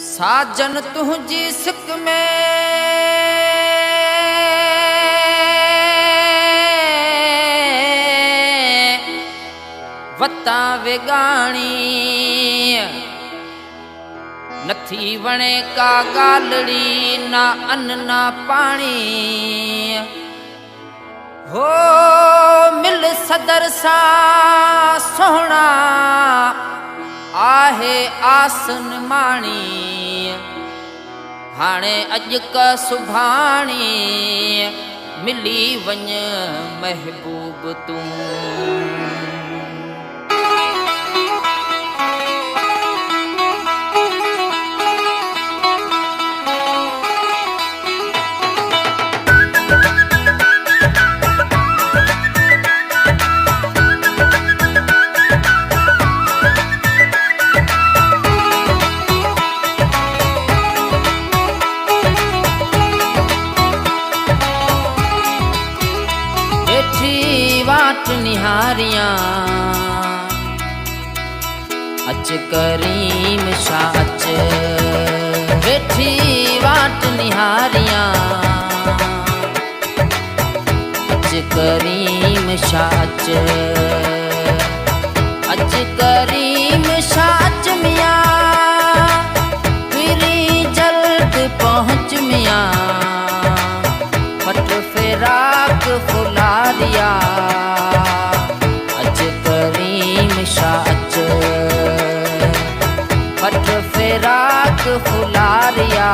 साजन तुझी सिक में वता वेगाणी नथी वणे का गालड़ी ना अन्न ना पानी हो मिल सदर सा सोहना आहे आसन माणी हाणे अज का सुभाणी मिली वञ महबूब तू वाट निहारियां अच करीम शाह अच बैठी वाट निहारियां अच करीम शाह अच करीम शाह अच मियां फिरी जल्द पहुँच मियां फट फिराक फुलारिया अच करीम शाह अच फट फिराक फुलारिया